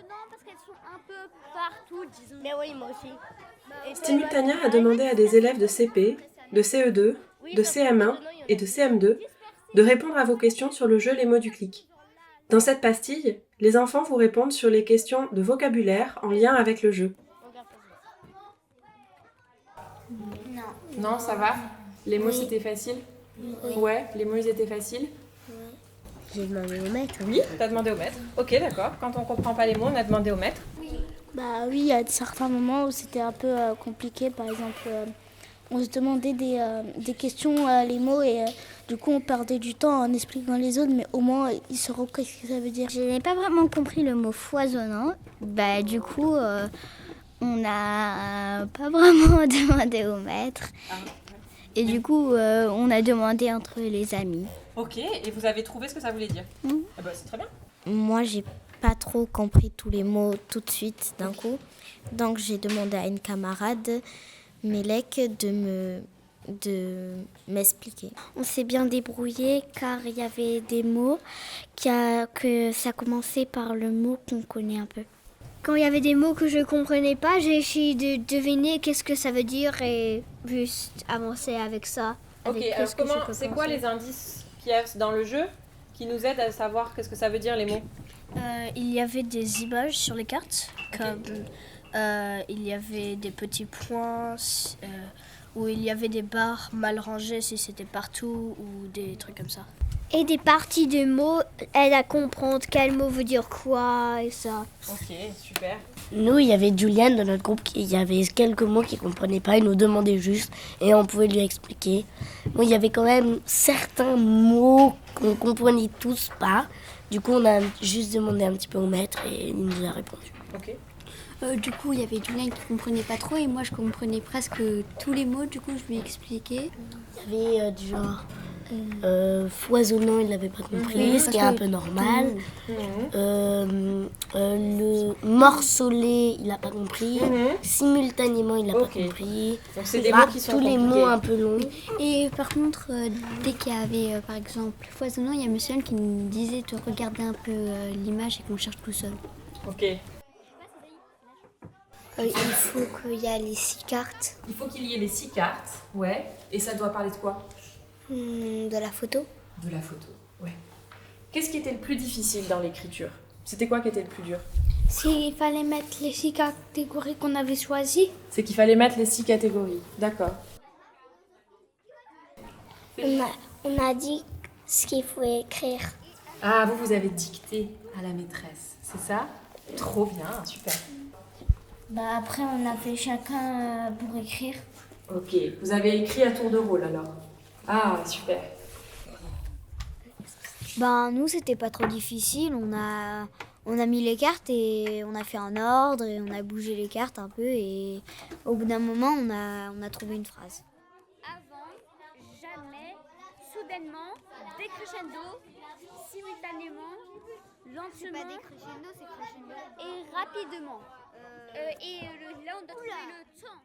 Non, parce qu'elles sont un peu partout, disons. Mais oui, moi aussi. Simultania a demandé à des élèves de CP, de CE2, de CM1 et de CM2 de répondre à vos questions sur le jeu Les mots du clic. Dans cette pastille, les enfants vous répondent sur les questions de vocabulaire en lien avec le jeu. Non. Non, ça va? Les mots, c'était facile? Ouais, les mots, ils étaient faciles? J'ai demandé au maître. Oui, t'as demandé au maître. Ok, d'accord. Quand on comprend pas les mots, on a demandé au maître. Bah oui, il y a certains moments où c'était un peu compliqué. Par exemple, on se demandait des questions, les mots, et du coup on perdait du temps en expliquant les autres, mais au moins ils sauront qu'est-ce que ça veut dire. Je n'ai pas vraiment compris le mot foisonnant. Bah du coup, on n'a pas vraiment demandé au maître. Et du coup, on a demandé entre les amis. Ok, et vous avez trouvé ce que ça voulait dire? Ah bah, c'est très bien. Moi, j'ai pas trop compris tous les mots tout de suite d'un coup. Donc, j'ai demandé à une camarade, Mélec, de m'expliquer. On s'est bien débrouillé car il y avait des mots que ça commençait par le mot qu'on connaît un peu. Quand il y avait des mots que je ne comprenais pas, j'ai essayé de deviner qu'est-ce que ça veut dire et juste avancer avec ça. Ok, avec alors ce que je peux c'est quoi penser. les indices qu'il y a dans le jeu qui nous aident à savoir qu'est-ce que ça veut dire les mots? Il y avait des images sur les cartes, comme il y avait des petits points, où il y avait des barres mal rangées si c'était partout, ou des trucs comme ça. Et des parties de mots, aident à comprendre quel mot veut dire quoi et ça. Ok, super. Nous, il y avait Juliane dans notre groupe, il y avait quelques mots qu'il ne comprenait pas, il nous demandait juste et on pouvait lui expliquer. Bon, il y avait quand même certains mots qu'on ne comprenait tous pas. Du coup, on a juste demandé un petit peu au maître et il nous a répondu. Ok. Du coup, il y avait Julien qui comprenait pas trop et moi je comprenais presque tous les mots, du coup je lui expliquais. Il y avait du genre foisonnant, il n'avait pas compris, ce qui est un peu normal. Le morcelé, il n'a pas compris. Simultanément, il n'a Ok. pas compris. Donc c'est des mots qui sont tous les compliqués. mots un peu longs. Et par contre, dès qu'il y avait par exemple foisonnant, il y a monsieur qui nous disait de regarder un peu l'image et qu'on cherche tout seul. Ok. Il faut qu'il y ait les 6 cartes Il faut qu'il y ait les 6 cartes. Ouais. Et ça doit parler de quoi? de la photo. De la photo. Ouais. Qu'est-ce qui était le plus difficile dans l'écriture? C'était quoi qui était le plus dur? S'il fallait mettre les 6 catégories qu'on avait choisies, C'est qu'il fallait mettre les 6 catégories. D'accord. on a dit ce qu'il faut écrire. Ah, vous avez dicté à la maîtresse, c'est ça? Trop bien, super. Bah après, on a fait chacun pour écrire. Ok, vous avez écrit à tour de rôle alors? Ah, super. Ben nous, c'était pas trop difficile. On a mis les cartes et on a fait un ordre et on a bougé les cartes un peu et au bout d'un moment, on a trouvé une phrase. Avant, jamais, soudainement, décrescendo, simultanément, lentement. C'est pas décrescendo, c'est crescendo. Et rapidement. Là, on doit trouver le temps.